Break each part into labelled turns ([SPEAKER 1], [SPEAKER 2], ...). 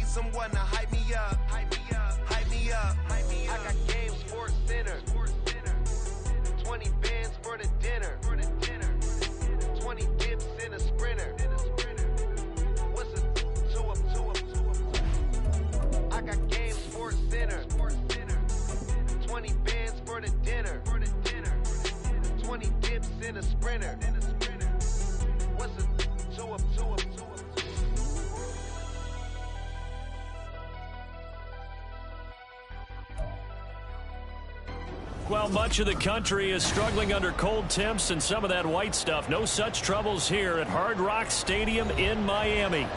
[SPEAKER 1] someone to hype me up. Hype me up. Hype me up. Hype me up. I got game Sports Center. 20 bands for the dinner. 20 dips in a sprinter. What's a two up? I got game Sports Center. 20 bands for the dinner. 20 dips in a sprinter. What's a two up?
[SPEAKER 2] Well, much of the country is struggling under cold temps and some of that white stuff. No such troubles here at Hard Rock Stadium in Miami.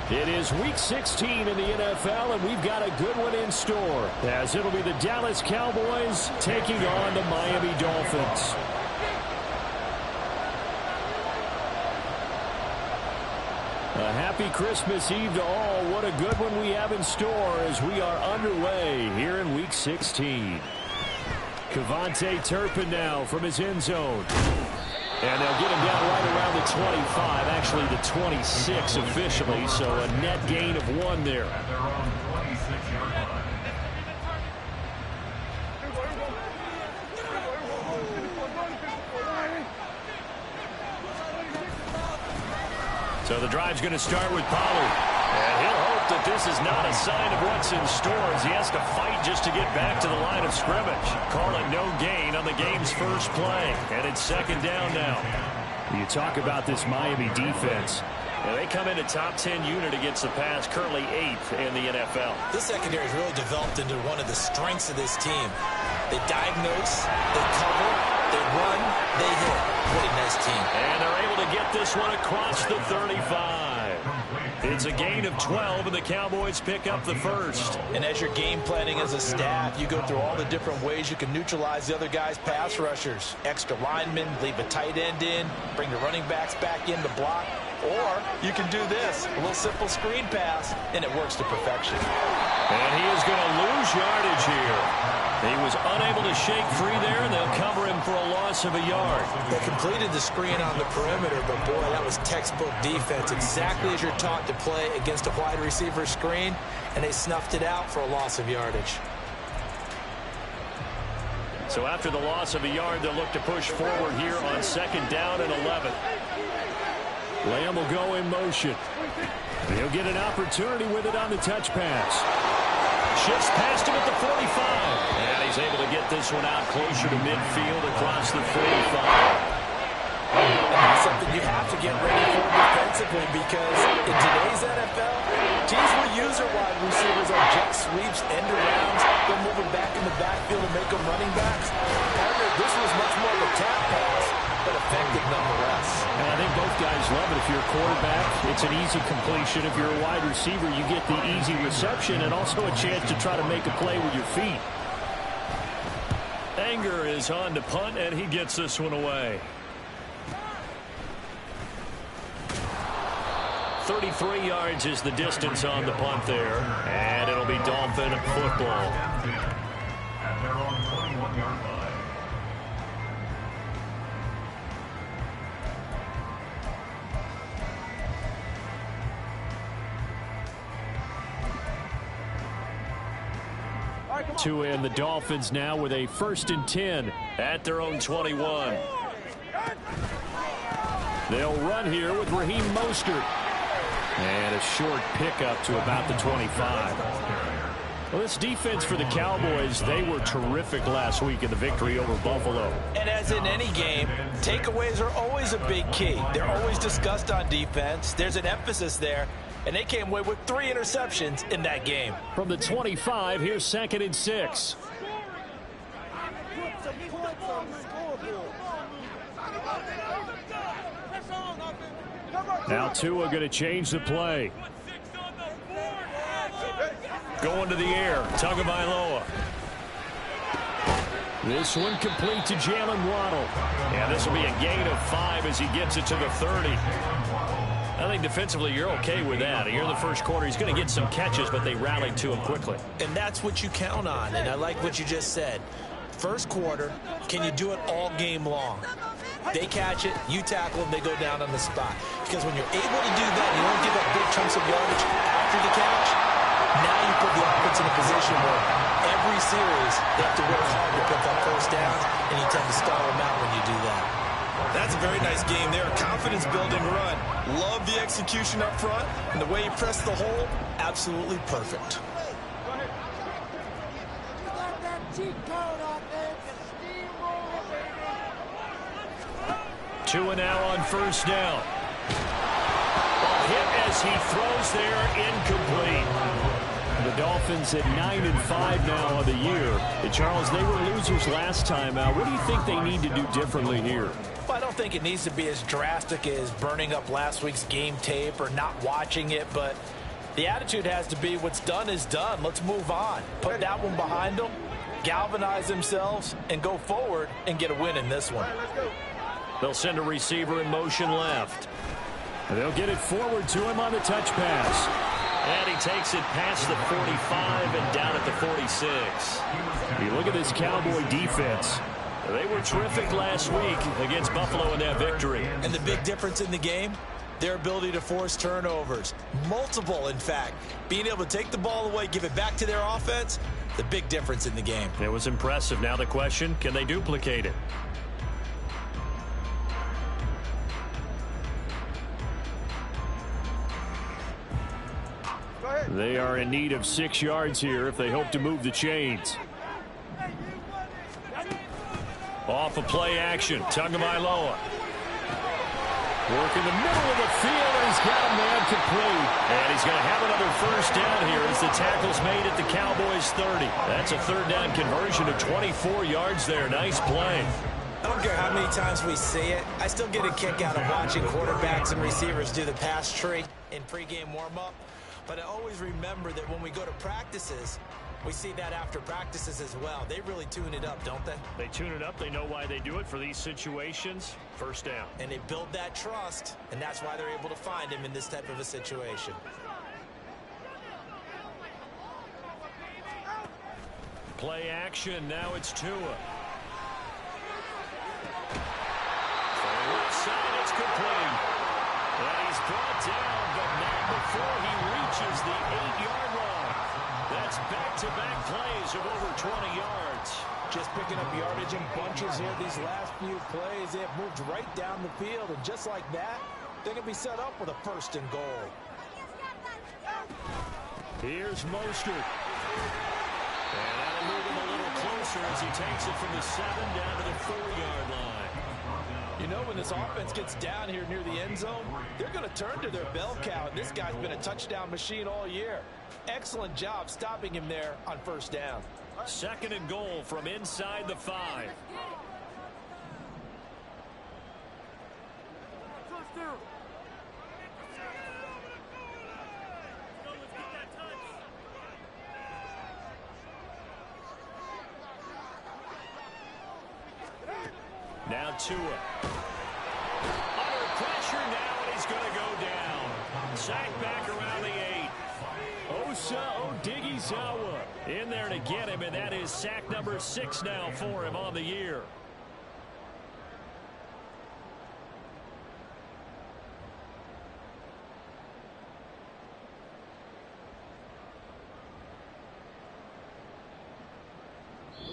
[SPEAKER 2] It is Week 16 in the NFL, and we've got a good one in store, as it'll be the Dallas Cowboys taking on the Miami Dolphins. A happy Christmas Eve to all. What a good one we have in store as we are underway here in Week 16. Cavante Turpin now from his end zone. And they'll get him down right around the 25, actually the 26 officially, so a net gain of 1 there. So the drive's going to start with Pollard. And he'll hope that this is not a sign of what's in store as he has to fight just to get back to the line of scrimmage. Call it no gain on the game's first play. And it's second down now. You talk about this Miami defense. Now they come in a top 10 unit against the pass, currently 8th in the NFL.
[SPEAKER 3] This secondary has really developed into one of the strengths of this team. They diagnose, they cover, they run, they hit. What a nice team.
[SPEAKER 2] And they're able to get this one across the 35. It's a gain of 12, and the Cowboys pick up the first.
[SPEAKER 3] And as you're game planning as a staff, you go through all the different ways you can neutralize the other guy's pass rushers. Extra linemen, leave a tight end in, bring the running backs back in to block. Or you can do this, a little simple screen pass, and it works to perfection.
[SPEAKER 2] And he is going to lose yardage here. He was unable to shake free there, and they'll cover him for a loss of a yard.
[SPEAKER 3] They completed the screen on the perimeter, but boy, that was textbook defense, exactly as you're taught to play against a wide receiver screen, and they snuffed it out for a loss of yardage.
[SPEAKER 2] So after the loss of a yard, they'll look to push forward here on second down and 11. Lamb will go in motion. He'll get an opportunity with it on the touch pass. Shifts past him at the 45. And he's able to get this one out closer to midfield across the 45.
[SPEAKER 3] That's something you have to get ready for defensively because in today's NFL, teams will use their wide receivers on jet sweeps, end arounds. They'll move them back in the backfield and make them running backs. Partner, this was much more of a tap pass, but effective nonetheless.
[SPEAKER 2] And I think both guys love it. If you're a quarterback, it's an easy completion. If you're a wide receiver, you get the easy reception and also a chance to try to make a play with your feet. Anger is on to punt, and he gets this one away. 33 yards is the distance on the punt there, and it'll be Dolphin football. At their own 21-yard line. To end the Dolphins now with a 1st and 10 at their own 21. They'll run here with Raheem Mostert. And a short pickup to about the 25. Well, this defense for the Cowboys, they were terrific last week in the victory over Buffalo.
[SPEAKER 3] And as in any game, takeaways are always a big key. They're always discussed on defense. There's an emphasis there. And they came away with 3 interceptions in that game.
[SPEAKER 2] From the 25, here's 2nd and 6. Now Tua going to change the play. Going to the air, Tagovailoa. This one complete to Jalen Waddle. And this will be a gain of 5 as he gets it to the 30. I think defensively you're okay with that. Here in the first quarter, he's going to get some catches, but they rallied to him quickly.
[SPEAKER 3] And that's what you count on, and I like what you just said. First quarter, can you do it all game long? They catch it, you tackle them, they go down on the spot. Because when you're able to do that, you don't give up big chunks of yardage after the catch, Now you put the offense in a position where every series they have to work hard to pick up first downs, and you tend to stall them out when you do that.
[SPEAKER 4] That's a very nice game there. Confidence-building run. Love the execution up front, and the way he pressed the hole, absolutely perfect.
[SPEAKER 2] Two and now on first down. A hit as he throws there, incomplete. The Dolphins at 9-5 now on the year. And Charles, they were losers last time out. What do you think they need to do differently here?
[SPEAKER 3] Well, I don't think it needs to be as drastic as burning up last week's game tape or not watching it, but the attitude has to be what's done is done. Let's move on. Put that one behind them, galvanize themselves, and go forward and get a win in this one.
[SPEAKER 2] They'll send a receiver in motion left. And they'll get it forward to him on the touch pass. And he takes it past the 45 and down at the 46. You look at this Cowboy defense. They were terrific last week against Buffalo in that victory.
[SPEAKER 3] And the big difference in the game, their ability to force turnovers. Multiple, in fact. Being able to take the ball away, give it back to their offense, the big difference in the game.
[SPEAKER 2] It was impressive. Now the question, can they duplicate it? They are in need of 6 yards here if they hope to move the chains. Off a play action. Tagovailoa. Work in the middle of the field, and he's got a man complete. And he's going to have another first down here as the tackle's made at the Cowboys' 30. That's a third down conversion of 24 yards there. Nice play.
[SPEAKER 3] I don't care how many times we see it. I still get a kick out of watching quarterbacks and receivers do the pass tree in pregame warm-up. But I always remember that when we go to practices, we see that after practices as well. They really tune it up, don't they?
[SPEAKER 2] They tune it up. They know why they do it for these situations. First down.
[SPEAKER 3] And they build that trust, and that's why they're able to find him in this type of a situation.
[SPEAKER 2] Play action. Now it's Tua. Forward side, it's complete. And he's brought down, but not before he reaches the 8-yard line. That's back-to-back plays of over 20 yards.
[SPEAKER 3] Just picking up yardage in bunches here these last few plays. They have moved right down the field, and just like that, they're going to be set up with a first and goal.
[SPEAKER 2] Here's Mostert. And that'll move him a little closer as he takes it from the 7 down to the 4-yard line.
[SPEAKER 3] You know, when this offense gets down here near the end zone, they're going to turn to their bell cow. And this guy's been a touchdown machine all year. Excellent job stopping him there on first down.
[SPEAKER 2] Second and goal from inside the 5. Now Tua. Under pressure now, and he's going to go down. Sacked back around the 8. Osa Odighizuwa in there to get him, and that is sack number 6 now for him on the year.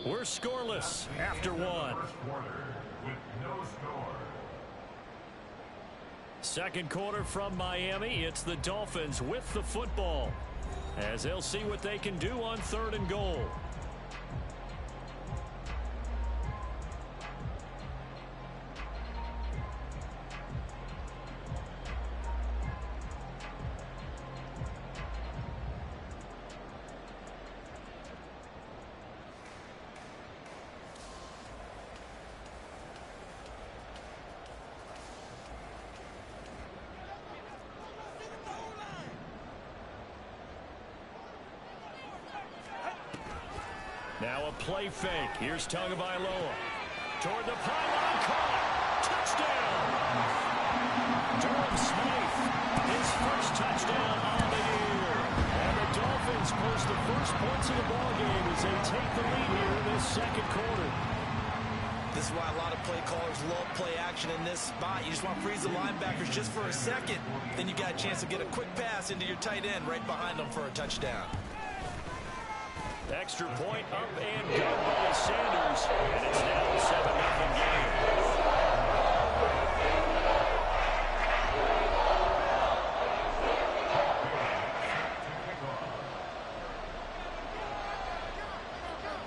[SPEAKER 2] We're scoreless after 1. Second quarter from Miami. It's the Dolphins with the football as they'll see what they can do on 3rd and goal. Now a play fake. Here's Tagovailoa. Toward the pylon. Caught. Touchdown. Durham Smythe. His first touchdown on the year. And the Dolphins post the first points of the ballgame as they take the lead here in this second quarter.
[SPEAKER 3] This is why a lot of play callers love play action in this spot. You just want to freeze the linebackers just for a second. Then you got a chance to get a quick pass into your tight end right behind them for a touchdown.
[SPEAKER 2] Extra point up and good by Sanders. And it's now a 7-0 game.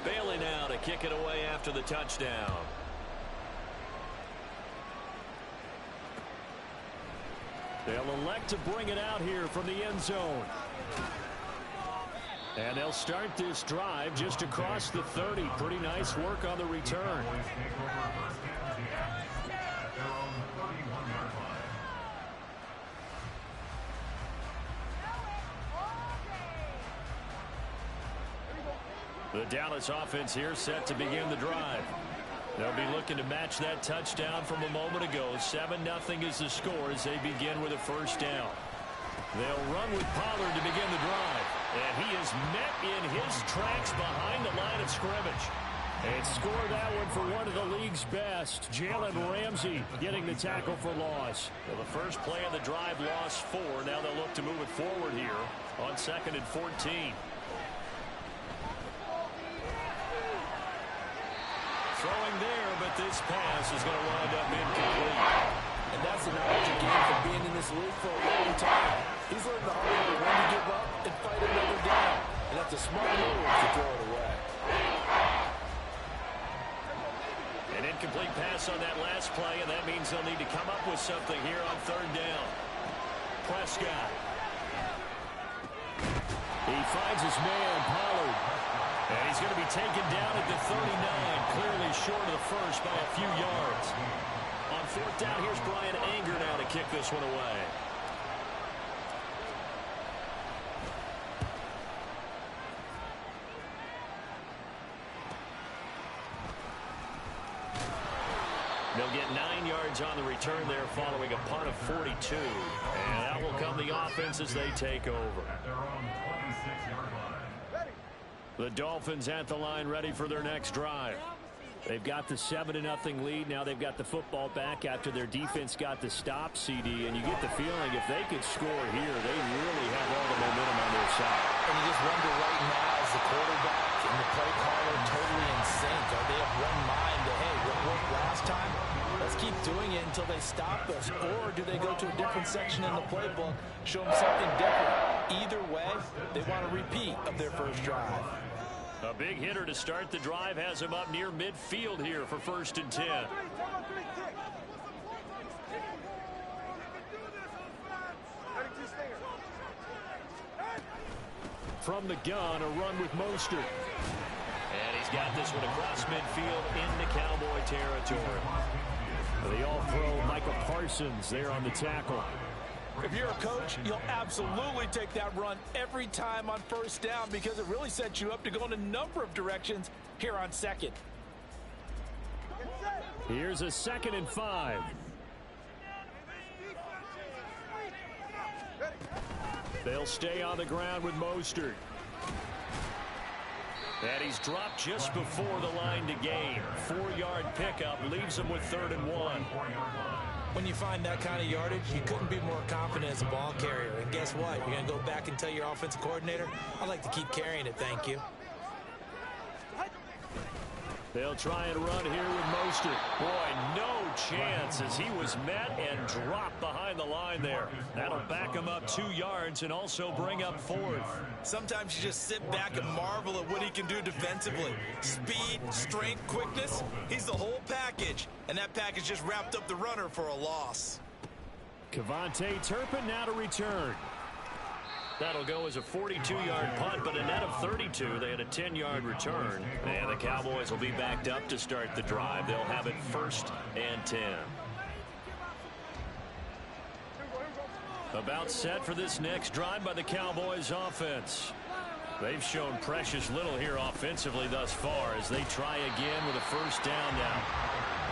[SPEAKER 2] Bailey now to kick it away after the touchdown. They'll elect to bring it out here from the end zone. And they'll start this drive just across the 30. Pretty nice work on the return. The Dallas offense here set to begin the drive. They'll be looking to match that touchdown from a moment ago. 7-0 is the score as they begin with a first down. They'll run with Pollard to begin the drive. And he is met in his tracks behind the line of scrimmage. And score that one for one of the league's best. Jalen Ramsey getting the tackle for loss. Well, the first play of the drive lost 4. Now they'll look to move it forward here on 2nd and 14. Throwing there, but this pass is going to wind up incomplete.
[SPEAKER 3] And that's the knowledge you gain from being in this league for a long time. He's learned the hard way when to give up and fight another down. And that's a smart move to throw it away.
[SPEAKER 2] An incomplete pass on that last play, and that means they'll need to come up with something here on 3rd down. Prescott. He finds his man, Pollard. And he's going to be taken down at the 39, clearly short of the first by a few yards. On 4th down, here's Brian Anger now to kick this one away. They'll get 9 yards on the return there following a punt of 42. And out will come the offense as they take over. The Dolphins at the line ready for their next drive. They've got the 7-0 lead. Now they've got the football back after their defense got the stop, CD. And you get the feeling if they could score here, they really have all the momentum on their side.
[SPEAKER 3] And you just wonder right now, is the quarterback and the play caller totally in sync? Are they of one mind that, hey, what worked last time? Let's keep doing it until they stop us. Or do they go to a different section in the playbook, show them something different? Either way, they want a repeat of their first drive.
[SPEAKER 2] A big hitter to start the drive has him up near midfield here for 1st and 10. From the gun, a run with Mostert. And he's got this one across midfield into Cowboy territory. The all-pro Michael Parsons there on the tackle.
[SPEAKER 3] If you're a coach, you'll absolutely take that run every time on 1st down because it really sets you up to go in a number of directions here on 2nd.
[SPEAKER 2] Here's a 2nd and 5. They'll stay on the ground with Mostert. And he's dropped just before the line to gain. 4-yard pickup leaves him with 3rd and 1.
[SPEAKER 3] When you find that kind of yardage, you couldn't be more confident as a ball carrier. And guess what? You're going to go back and tell your offensive coordinator, I'd like to keep carrying it, thank you.
[SPEAKER 2] They'll try and run here with Mostert. Boy, no chance as he was met and dropped behind the line there. That'll back him up 2 yards and also bring up 4th.
[SPEAKER 4] Sometimes you just sit back and marvel at what he can do defensively. Speed, strength, quickness, he's the whole package. And that package just wrapped up the runner for a loss.
[SPEAKER 2] Kevontae Turpin now to return. That'll go as a 42-yard punt, but a net of 32. They had a 10-yard return. And the Cowboys will be backed up to start the drive. They'll have it 1st and 10. About set for this next drive by the Cowboys offense. They've shown precious little here offensively thus far as they try again with a 1st down now.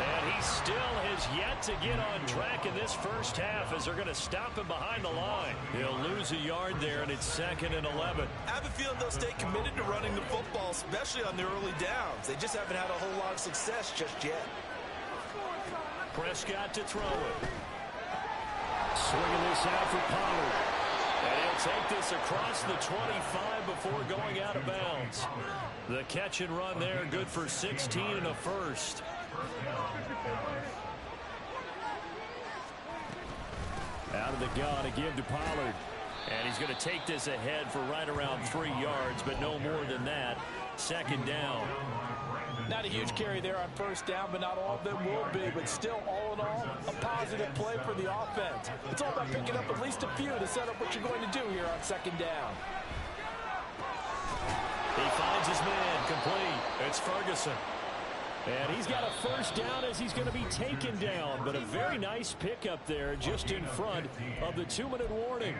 [SPEAKER 2] And he still has yet to get on track in this first half as they're going to stop him behind the line. He'll lose a yard there, and it's 2nd and 11.
[SPEAKER 4] I have a feeling they'll stay committed to running the football, especially on their early downs. They just haven't had a whole lot of success just yet.
[SPEAKER 2] Prescott to throw it. Swinging this out for Pollard. And he'll take this across the 25 before going out of bounds. The catch and run there, good for 16 and a first. Out of the gun, a give to Pollard. And he's going to take this ahead for right around 3 yards, but no more than that. Second down.
[SPEAKER 3] Not a huge carry there on first down, but not all of them will be. But still, all in all, a positive play for the offense. It's all about picking up at least a few to set up what you're going to do here on second down.
[SPEAKER 2] He finds his man, complete. It's Ferguson. And he's got a first down as he's going to be taken down. But a very nice pickup there just in front of the 2-minute warning.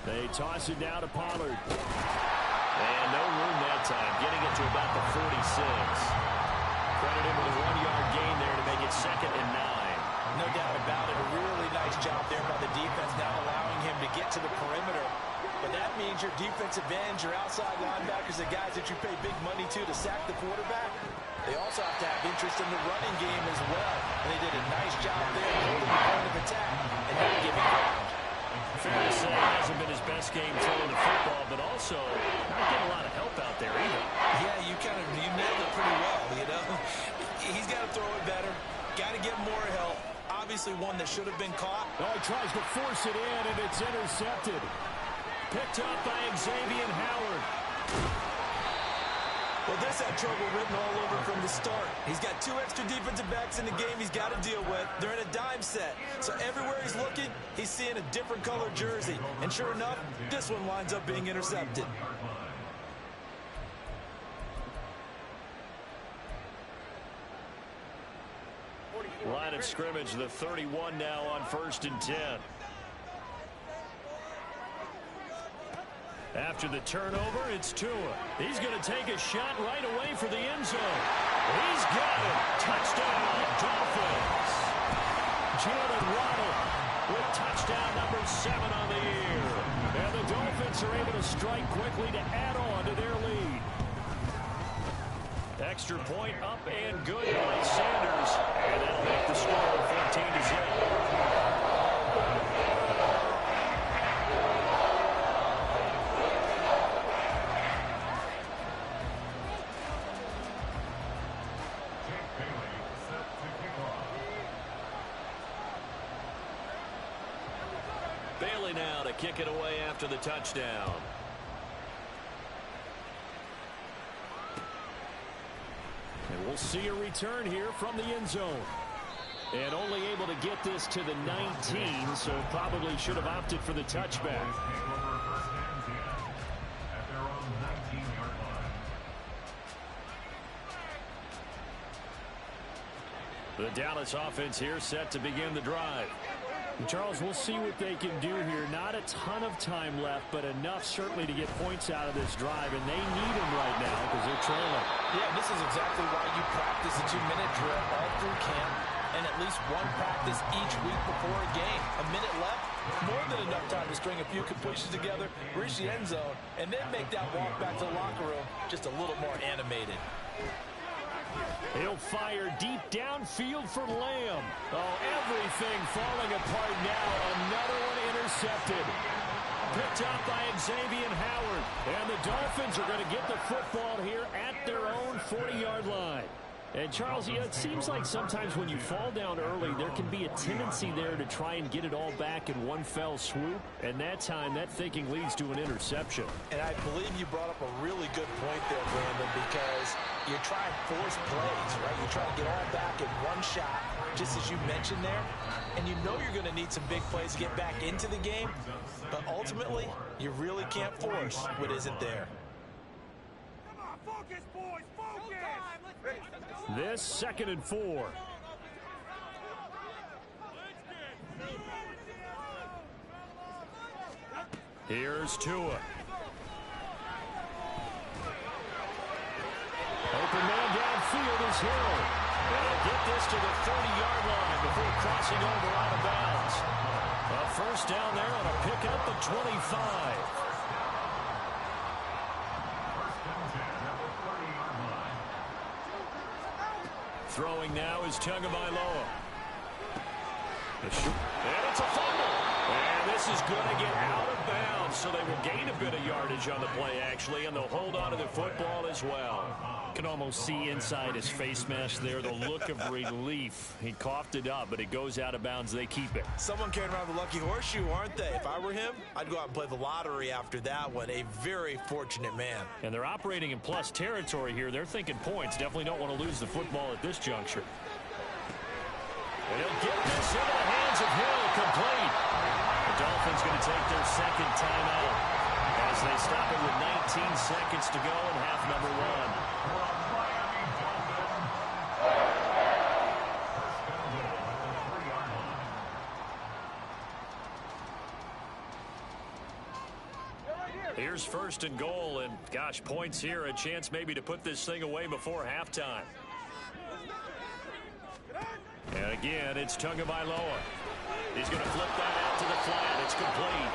[SPEAKER 2] They toss it down to Pollard. And no room that time, getting it to about the 46. Credit him with a 1-yard gain there to make it 2nd and 9.
[SPEAKER 3] No doubt about it. A really nice job there by the defense, now allowing him to get to the perimeter. But that means your defensive ends, your outside linebackers, the guys that you pay big money to sack the quarterback, they also have to have interest in the running game as well. And they did a nice job there holding the point of attack and not giving ground.
[SPEAKER 2] Fair to say, it hasn't been his best game throwing the football, but also not getting a lot of help out there either.
[SPEAKER 4] Yeah, you nailed it pretty well, you know. He's got to throw it better, got to get more help. Obviously one that should have been caught.
[SPEAKER 2] Oh, he tries to force it in, and it's intercepted. Picked up by Xavier Howard.
[SPEAKER 4] Well, this had trouble written all over from the start. He's got 2 extra defensive backs in the game he's got to deal with. They're in a dime set. So everywhere he's looking, he's seeing a different color jersey. And sure enough, this one winds up being intercepted.
[SPEAKER 2] Line of scrimmage, the 31 now on 1st and 10. After the turnover, it's Tua. He's going to take a shot right away for the end zone. He's got it. Touchdown, Dolphins. Jalen Waddle with touchdown number 7 on the year. And the Dolphins are able to strike quickly to add on to their lead. Extra point up and good by Sanders. And that'll make the score 14-0. Bailey now to kick it away after the touchdown. And we'll see a return here from the end zone. And only able to get this to the 19, so probably should have opted for the touchback. The Dallas offense here set to begin the drive. Charles, we'll see what they can do here. Not a ton of time left, but enough certainly to get points out of this drive, and they need them right now because they're trailing.
[SPEAKER 3] Yeah, this is exactly why you practice a 2-minute drill all through camp and at least one practice each week before a game. A minute left, more than enough time to string a few completions together, reach the end zone, and then make that walk back to the locker room just a little more animated.
[SPEAKER 2] He'll fire deep downfield for Lamb. Oh, everything falling apart now. Another one intercepted. Picked up by Xavier Howard. And the Dolphins are going to get the football here at their own 40-yard line. And, Charles, you know, it seems like sometimes when you fall down early, there can be a tendency there to try and get it all back in one fell swoop. And that time, that thinking leads to an interception.
[SPEAKER 3] And I believe you brought up a really good point there, Brandon, because you try and force plays, right? You try to get all back in one shot, just as you mentioned there. And you know you're going to need some big plays to get back into the game. But ultimately, you really can't force what isn't there.
[SPEAKER 5] Come on, focus, boys, focus!
[SPEAKER 2] This 2nd and 4. Here's Tua. Open man downfield is Hill. And he'll get this to the 30-yard line before crossing over out of bounds. A first down there on a pickup at 25. Throwing now is Tagovailoa. And it's a fumble. And this is going to get out of bounds, so they will gain a bit of yardage on the play, actually, and they'll hold on to the football as well. Can almost see inside his face mask there the look of relief. He coughed it up, but it goes out of bounds. They keep it.
[SPEAKER 3] Someone carrying around the lucky horseshoe, aren't they? If I were him, I'd go out and play the lottery after that one. A very fortunate man.
[SPEAKER 2] And they're operating in plus territory here. They're thinking points. Definitely don't want to lose the football at this juncture. And he'll get this into the hands of Hill, complete. The Dolphins going to take their second timeout as they stop it with 19 seconds to go in half number one. Here's first and goal, and gosh, points here, a chance maybe to put this thing away before halftime. And again, it's Tagovailoa. He's going to flip that out to the flat. It's complete.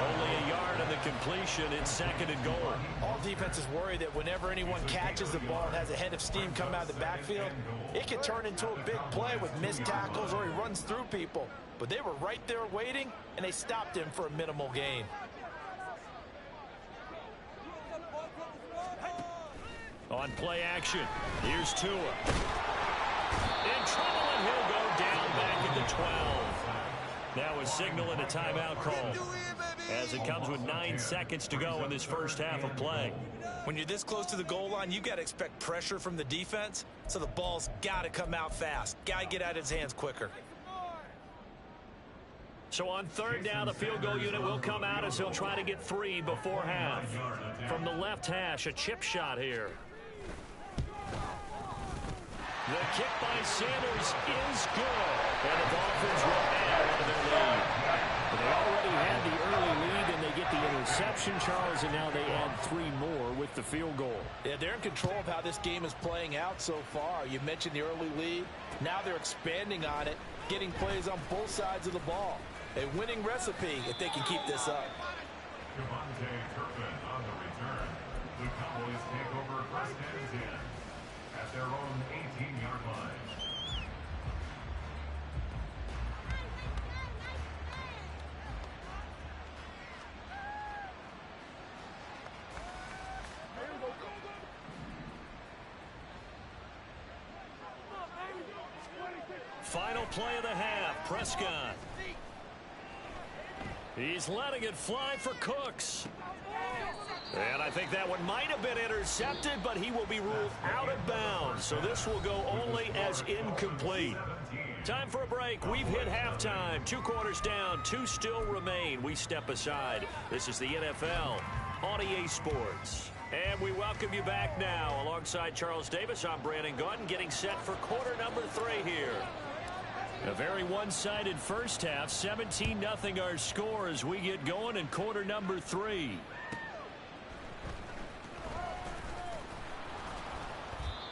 [SPEAKER 2] Only a yard on the completion. It's second and goal.
[SPEAKER 3] All defenses worry that whenever anyone catches the ball and has a head of steam come out of the backfield, it can turn into a big play with missed tackles or he runs through people. But they were right there waiting, and they stopped him for a minimal gain.
[SPEAKER 2] On play action, here's Tua. In trouble, and he'll go down back at the 12. Now a signal and a timeout call as it comes with 9 seconds to go in this first half of play.
[SPEAKER 3] When you're this close to the goal line, you got to expect pressure from the defense, so the ball's got to come out fast. Got to get out of his hands quicker.
[SPEAKER 2] So on third down, the field goal unit will come out as he'll try to get 3 before half. From the left hash, a chip shot here. The kick by Sanders is good, and the Dolphins will add to their lead. They already had the early lead, and they get the interception, Charles, and now they add 3 more with the field goal.
[SPEAKER 3] Yeah, they're in control of how this game is playing out so far. You mentioned the early lead. Now they're expanding on it, getting plays on both sides of the ball. A winning recipe if they can keep this up.
[SPEAKER 6] Devontae Turpin on the return. The Cowboys take over first and 10 at their own 18-yard line.
[SPEAKER 2] Final play of the half, Prescott. He's letting it fly for Cooks. And I think that one might have been intercepted, but he will be ruled out of bounds. So this will go only as incomplete. Time for a break. We've hit halftime. 2 quarters down, 2 still remain. We step aside. This is the NFL on EA Sports. And we welcome you back now. Alongside Charles Davis, I'm Brandon Gaudin, getting set for quarter number 3 here. A very one-sided first half, 17-0 our score as we get going in quarter number 3.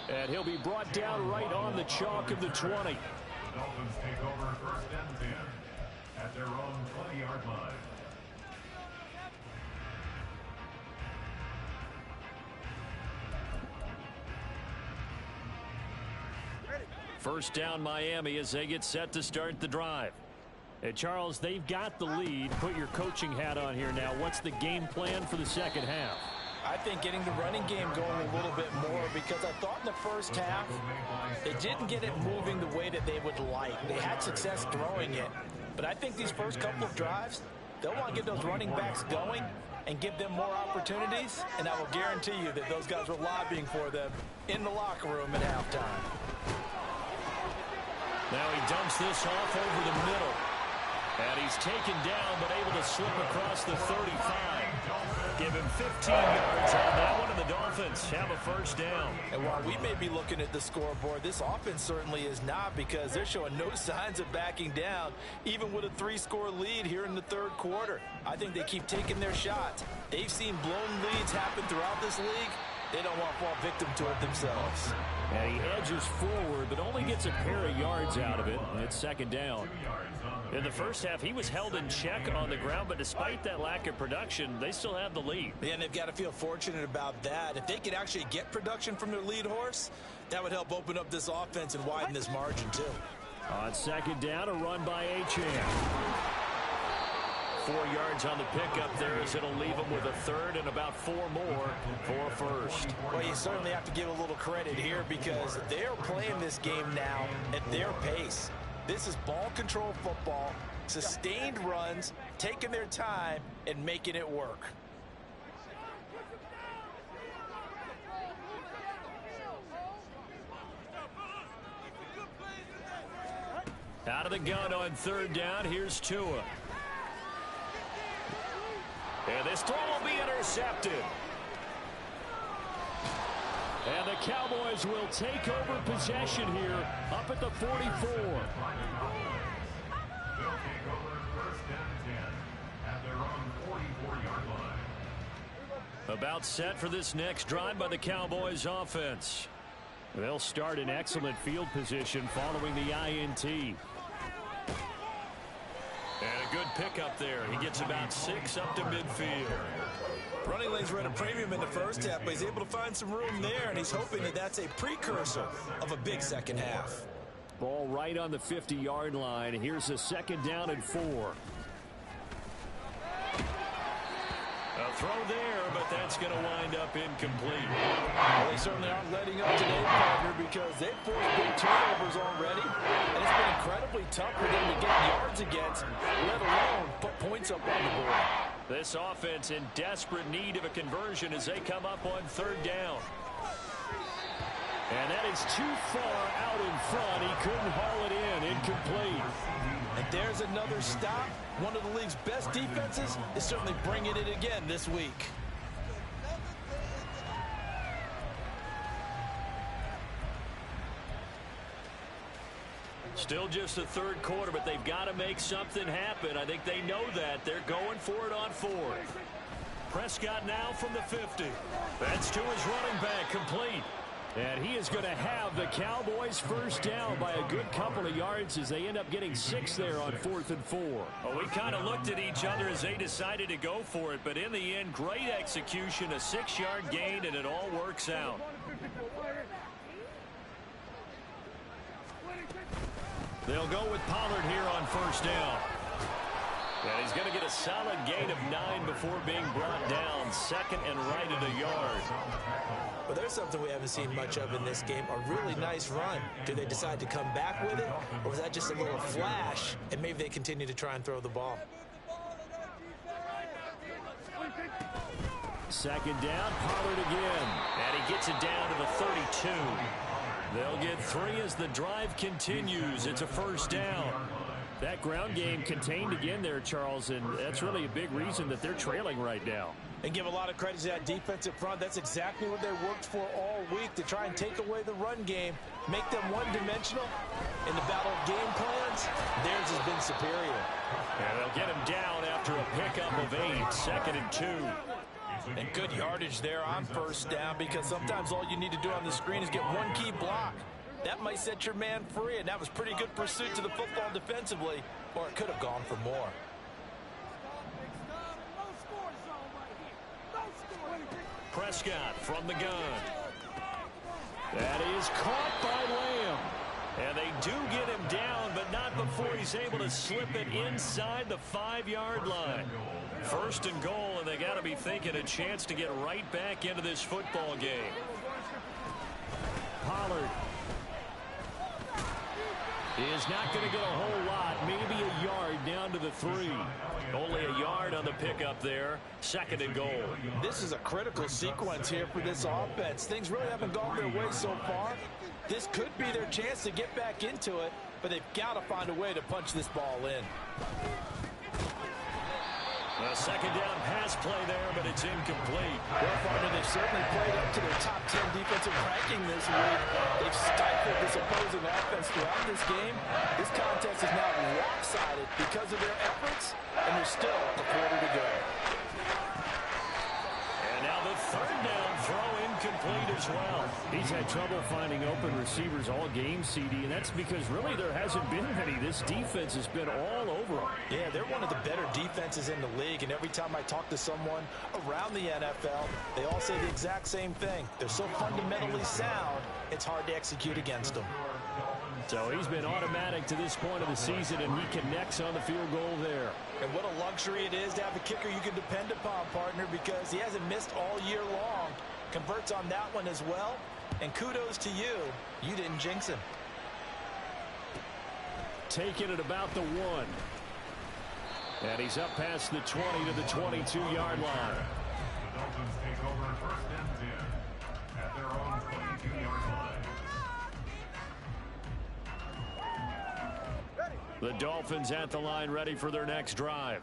[SPEAKER 2] And he'll be brought down right on the chalk of the 20.
[SPEAKER 6] The Dolphins take over first and 10 at their own 20-yard line.
[SPEAKER 2] First down Miami as they get set to start the drive. And Charles, they've got the lead. Put your coaching hat on here now. What's the game plan for the second half?
[SPEAKER 3] I think getting the running game going a little bit more, because I thought in the first half they didn't get it moving the way that they would like. They had success throwing it. But I think these first couple of drives, they'll want to get those running backs going and give them more opportunities. And I will guarantee you that those guys were lobbying for them in the locker room at halftime.
[SPEAKER 2] Now he dumps this off over the middle. And he's taken down, but able to slip across the 35. Give him 15 yards on that one, and the Dolphins have a first down.
[SPEAKER 3] And while we may be looking at the scoreboard, this offense certainly is not, because they're showing no signs of backing down, even with a 3-score lead here in the third quarter. I think they keep taking their shots. They've seen blown leads happen throughout this league,
[SPEAKER 4] They don't want to fall victim to it themselves.
[SPEAKER 2] And he edges forward, but only gets a pair of yards out of it. It's second down. In the first half, he was held in check on the ground, but despite that lack of production, they still have the lead.
[SPEAKER 4] Yeah, and they've got to feel fortunate about that. If they could actually get production from their lead horse, that would help open up this offense and widen this margin, too.
[SPEAKER 2] On second down, a run by Achane. 4 yards on the pickup there as it'll leave them with a third and about 4 more for first.
[SPEAKER 4] Well, you certainly have to give a little credit here because they're playing this game now at their pace. This is ball control football, sustained runs, taking their time and making it work.
[SPEAKER 2] Out of the gun on third down, here's Tua. And this throw will be intercepted. And the Cowboys will take over possession here up at the 44.
[SPEAKER 6] They'll take over first and 10 at their own 44-yard line.
[SPEAKER 2] About set for this next drive by the Cowboys offense. They'll start in excellent field position following the INT. And a good pickup there. He gets about 6 up to midfield.
[SPEAKER 4] Running lanes were at a premium in the first half, but he's able to find some room there, and he's hoping that that's a precursor of a big second half.
[SPEAKER 2] Ball right on the 50-yard line. Here's a second down and 4. A throw there, but that's going to wind up incomplete.
[SPEAKER 4] Well, they certainly aren't letting up today, partner, because they've forced big turnovers already, and it's been incredibly tough for them to get yards against, let alone put points up on the board.
[SPEAKER 2] This offense in desperate need of a conversion as they come up on third down. And that is too far out in front. He couldn't haul it in. Incomplete.
[SPEAKER 4] And there's another stop. One of the league's best defenses is certainly bringing it again this week.
[SPEAKER 2] Still just the third quarter, but they've got to make something happen. I think they know that. They're going for it on fourth. Prescott now from the 50. That's to his running back, complete. And he is going to have the Cowboys first down by a good couple of yards as they end up getting 6 there on 4th and 4. Well, we kind of looked at each other as they decided to go for it, but in the end, great execution, a 6-yard gain, and it all works out. They'll go with Pollard here on first down. And he's going to get a solid gain of 9 before being brought down. Second and right at a yard.
[SPEAKER 4] Well, there's something we haven't seen much of in this game, a really nice run. Did they decide to come back with it, or was that just a little flash, and maybe they continue to try and throw the ball?
[SPEAKER 2] Second down, Pollard again. And he gets it down to the 32. They'll get 3 as the drive continues. It's a first down. That ground game contained again there, Charles, and that's really a big reason that they're trailing right now.
[SPEAKER 4] And give a lot of credit to that defensive front. That's exactly what they worked for all week, to try and take away the run game, make them one-dimensional. In the battle of game plans, theirs has been superior.
[SPEAKER 2] And they'll get him down after a pickup of 8, second and 2.
[SPEAKER 4] And good yardage there on first down, because sometimes all you need to do on the screen is get one key block. That might set your man free, and that was pretty good pursuit to the football defensively, or it could have gone for more.
[SPEAKER 2] Prescott from the gun. That is caught by Lamb. And they do get him down, but not before he's able to slip it inside the 5-yard line. First and goal, and they got to be thinking a chance to get right back into this football game. Pollard is not going to get a whole lot, maybe a yard down to the 3. Only a yard on the pickup there. Second and goal.
[SPEAKER 4] This is a critical sequence here for this offense. Things really haven't gone their way so far. This could be their chance to get back into it, but they've got to find a way to punch this ball in.
[SPEAKER 2] A second down pass play there, but it's incomplete.
[SPEAKER 4] Well, partner, they've certainly played up to their top 10 defensive ranking this week. They've stifled this opposing offense throughout this game. This contest is now lopsided because of their efforts, and there's still a quarter to go.
[SPEAKER 2] And now the third down throw incomplete. as well. He's had trouble finding open receivers all game, CD, and that's because really there hasn't been many. This defense has been all over them.
[SPEAKER 3] Yeah, they're one of the better defenses in the league, and every time I talk to someone around the NFL, they all say the exact same thing. They're so fundamentally sound, it's hard to execute against them.
[SPEAKER 2] So he's been automatic to this point of the season, and he connects on the field goal there.
[SPEAKER 3] And what a luxury it is to have a kicker you can depend upon, partner, because he hasn't missed all year long. Converts on that one as well, and kudos to you. You didn't jinx him.
[SPEAKER 2] Taking it about the 1. And he's up past the 20 to the 22-yard line.
[SPEAKER 6] The Dolphins take over first and 10 at their own 22-yard line.
[SPEAKER 2] The Dolphins at the line, ready for their next drive.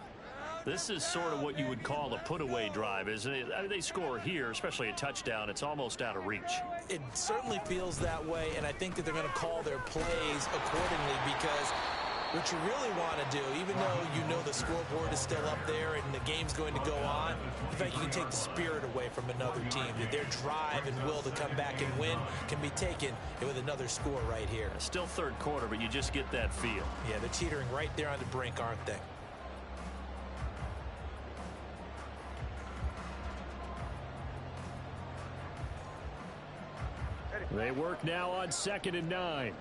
[SPEAKER 2] This is sort of what you would call a put-away drive, isn't it? I mean, they score here, especially a touchdown. It's almost out of reach.
[SPEAKER 3] It certainly feels that way, and I think that they're going to call their plays accordingly, because what you really want to do, even though you know the scoreboard is still up there and the game's going to go on, in fact, you can take the spirit away from another team. That their drive and will to come back and win can be taken with another score right here.
[SPEAKER 2] Still third quarter, but you just get that feel.
[SPEAKER 3] Yeah, they're teetering right there on the brink, aren't they?
[SPEAKER 2] They work now on 2nd and 9.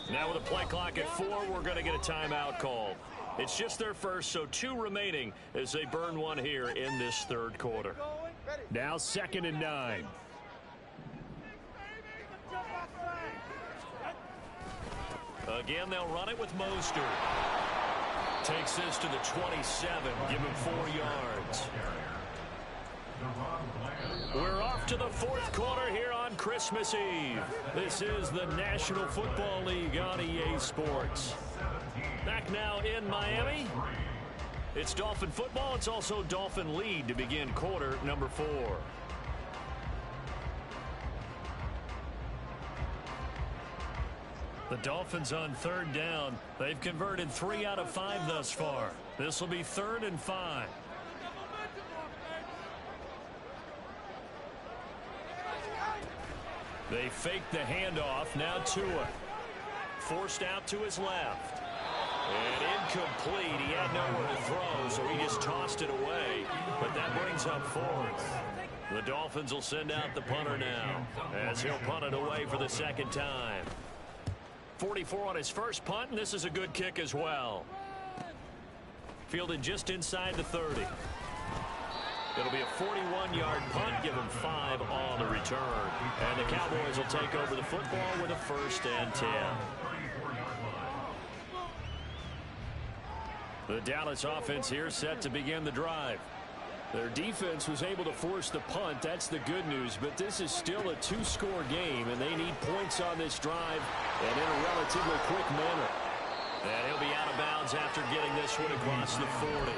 [SPEAKER 2] Now with a play clock at 4, we're going to get a timeout called. It's just their first, so 2 remaining as they burn one here in this third quarter. Now 2nd and 9. Again, they'll run it with Mostert. Takes this to the 27. Give him 4 yards. We're off to the fourth quarter here on Christmas Eve. This is the National Football League on EA Sports. Back now in Miami. It's Dolphin football. It's also Dolphin lead to begin quarter number 4. The Dolphins on 3rd down. They've converted 3 out of 5 thus far. This will be 3rd and 5. They fake the handoff. Now Tua. Forced out to his left. And incomplete. He had nowhere to throw, so he just tossed it away. But that brings up 4th. The Dolphins will send out the punter now, as he'll punt it away for the 2nd time. 44 on his first punt, and this is a good kick as well. Fielded just inside the 30. It'll be a 41-yard punt, give him 5 on the return. And the Cowboys will take over the football with a 1st and 10. The Dallas offense here set to begin the drive. Their defense was able to force the punt. That's the good news, but this is still a 2-score game, and they need points on this drive and in a relatively quick manner. And he'll be out of bounds after getting this one across the 40.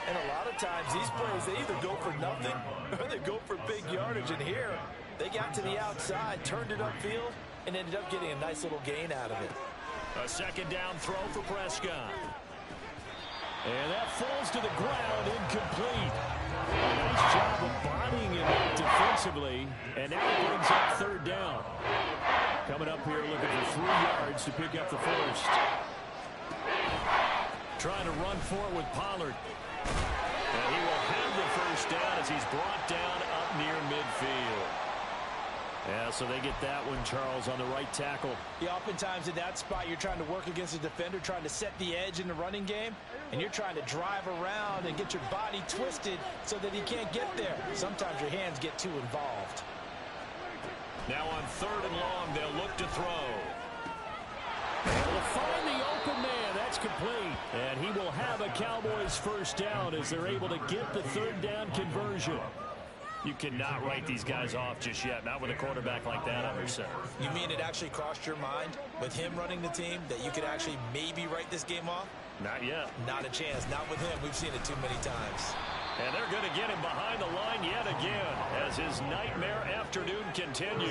[SPEAKER 3] And a lot of times these plays, they either go for nothing or they go for big yardage. And here, they got to the outside, turned it upfield, and ended up getting a nice little gain out of it.
[SPEAKER 2] A 2nd down throw for Prescott. And that falls to the ground, incomplete. A nice job of bodying it defensively, and now it brings up 3rd down. Coming up here looking for 3 yards to pick up the 1st. Trying to run for it with Pollard. And he will have the 1st down as he's brought down up near midfield. Yeah, so they get that one, Charles, on the right tackle.
[SPEAKER 3] Yeah, oftentimes in that spot, you're trying to work against a defender, trying to set the edge in the running game, and you're trying to drive around and get your body twisted so that he can't get there. Sometimes your hands get too involved.
[SPEAKER 2] Now on 3rd and long, they'll look to throw. Able to find the open man. That's complete. And he will have a Cowboys 1st down as they're able to get the 3rd down conversion. You cannot write these guys off just yet, not with a quarterback like that under center.
[SPEAKER 3] You mean it actually crossed your mind with him running the team that you could actually maybe write this game off?
[SPEAKER 2] Not yet.
[SPEAKER 3] Not a chance. Not with him. We've seen it too many times.
[SPEAKER 2] And they're going to get him behind the line yet again as his nightmare afternoon continues.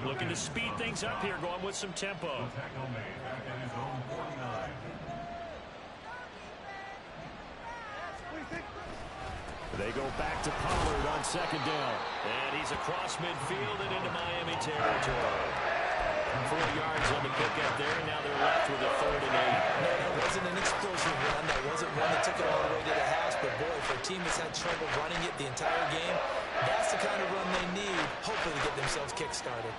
[SPEAKER 2] Looking to speed things up here, going with some tempo.
[SPEAKER 6] Tackle made back at his own 49.
[SPEAKER 2] They go back to Pollard on second down. And he's across midfield and into Miami territory. 4 yards on the pickup there, and now they're left with a 3rd and 8.
[SPEAKER 3] No, that wasn't an explosive run. That wasn't one that took it all the way to the house. But, boy, for a team that's had trouble running it the entire game, that's the kind of run they need, hopefully, to get themselves kick-started.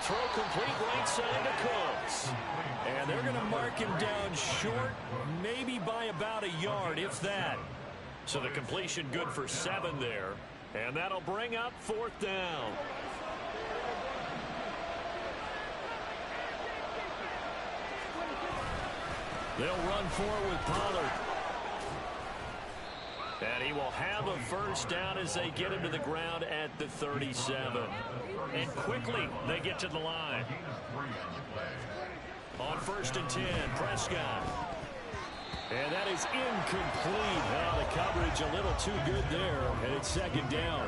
[SPEAKER 2] Throw complete right side to Cooks. And they're going to mark him down short, maybe by about a yard, if that. So the completion good for 7 there. And that'll bring up 4th down. They'll run forward with Pollard. And he will have a 1st down as they get him to the ground at the 37. And quickly they get to the line. On 1st and 10, Prescott. And that is incomplete. Well, the coverage a little too good there, and it's 2nd down.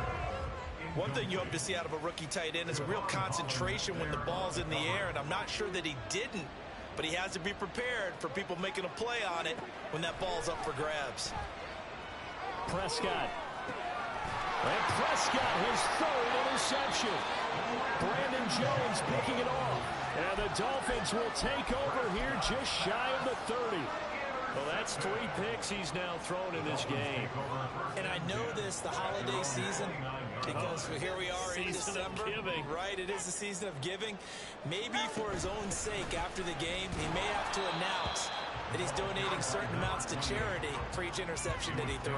[SPEAKER 4] One thing you hope to see out of a rookie tight end is a real concentration when the ball's in the air, and I'm not sure that he didn't, but he has to be prepared for people making a play on it when that ball's up for grabs.
[SPEAKER 2] Prescott. And Prescott, his 3rd interception. Brandon Jones picking it off. And the Dolphins will take over here just shy of the 30. Well, that's 3 picks he's now thrown in this game.
[SPEAKER 3] And I know this, the holiday season, because here we are in December.
[SPEAKER 2] Right,
[SPEAKER 3] it is the season of giving. Maybe for his own sake after the game, he may have to announce that he's donating certain amounts to charity for each interception that he threw.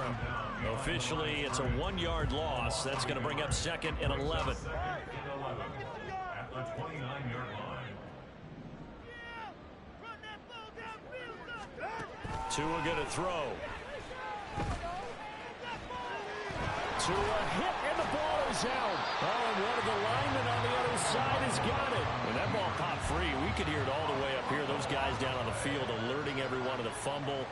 [SPEAKER 2] Officially, it's a 1-yard loss. That's going to bring up 2nd and 11.
[SPEAKER 6] At the 29-yard line.
[SPEAKER 2] Tua going to throw. Tua hit, and the ball is out. Oh, and one of the linemen on the other side has got it. When that ball popped free, we could hear it all the way up here. Those guys down on the field alerting everyone of the fumble.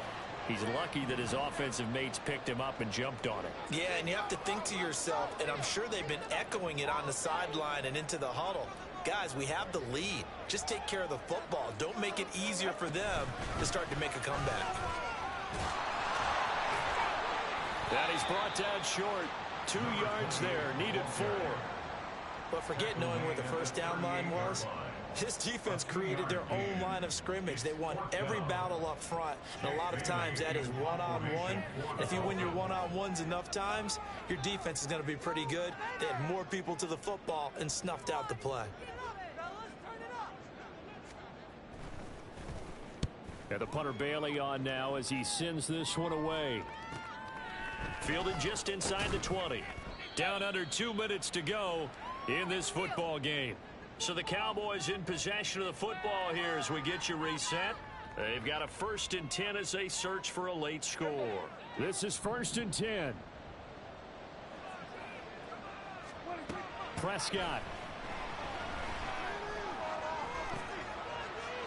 [SPEAKER 2] He's lucky that his offensive mates picked him up and jumped on it.
[SPEAKER 3] Yeah, and you have to think to yourself, and I'm sure they've been echoing it on the sideline and into the huddle. Guys, we have the lead. Just take care of the football. Don't make it easier for them to start to make a comeback.
[SPEAKER 2] That he's brought down short. 2 yards there, needed 4.
[SPEAKER 3] But forget knowing where the 1st down line was. This defense created their own line of scrimmage. They won every battle up front, and a lot of times that is one-on-one. And if you win your one-on-ones enough times, your defense is going to be pretty good. They had more people to the football and snuffed out the play.
[SPEAKER 2] And the punter Bailey on now as he sends this one away. Fielded just inside the 20. Down under 2 minutes to go in this football game. So the Cowboys in possession of the football here as we get you reset. They've got a 1st and 10 as they search for a late score. This is 1st and 10. Prescott.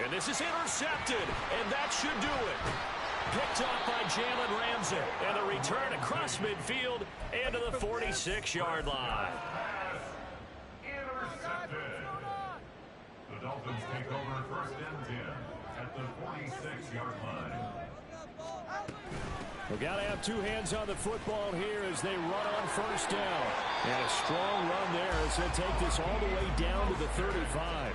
[SPEAKER 2] And this is intercepted, and that should do it. Picked off by Jalen Ramsey, and the return across midfield and to the 46-yard line.
[SPEAKER 6] Intercepted. The Dolphins take over 1st and 10 at the 46-yard line.
[SPEAKER 2] We've got to have 2 hands on the football here as they run on 1st down. And a strong run there as they take this all the way down to the 35.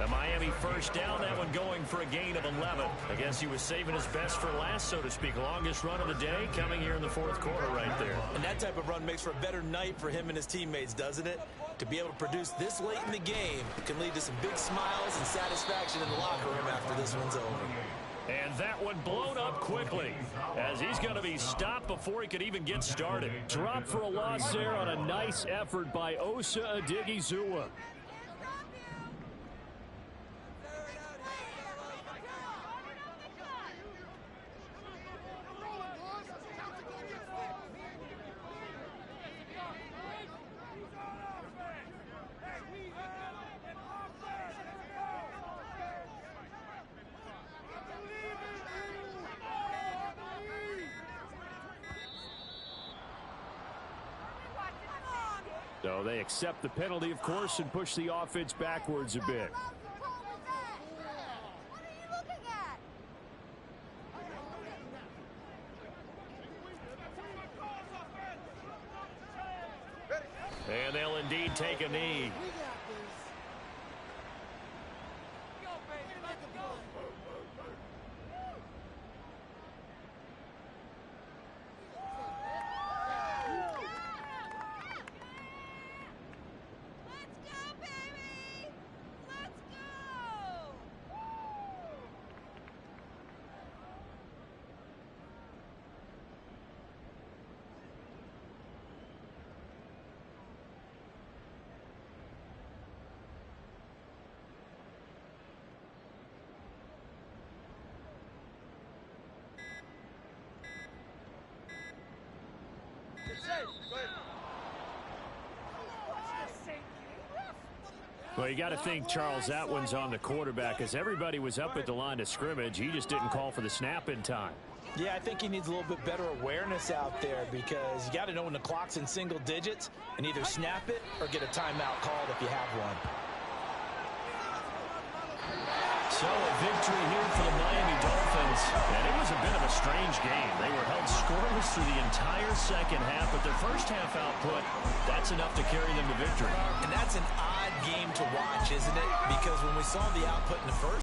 [SPEAKER 2] A Miami 1st down, that one going for a gain of 11. I guess he was saving his best for last, so to speak. Longest run of the day coming here in the 4th quarter right there.
[SPEAKER 4] And that type of run makes for a better night for him and his teammates, doesn't it? To be able to produce this late in the game can lead to some big smiles and satisfaction in the locker room after this one's over.
[SPEAKER 2] And that one blown up quickly as he's going to be stopped before he could even get started. Drop for a loss there on a nice effort by Osa Odighizuwa. So they accept the penalty, of course, and push the offense backwards a bit. And they'll indeed take a knee. Well, you got to think, Charles, that one's on the quarterback, as everybody was up at the line of scrimmage. He just didn't call for the snap in time.
[SPEAKER 3] Yeah, I think he needs a little bit better awareness out there, because you got to know when the clock's in single digits and either snap it or get a timeout called if you have one.
[SPEAKER 2] So a victory here for the Miami Dolphins. And it was a bit of a strange game. They were held scoreless through the entire second half, but their first half output, that's enough to carry them to victory.
[SPEAKER 3] And that's an odd game to watch, isn't it? Because when we saw the output in the first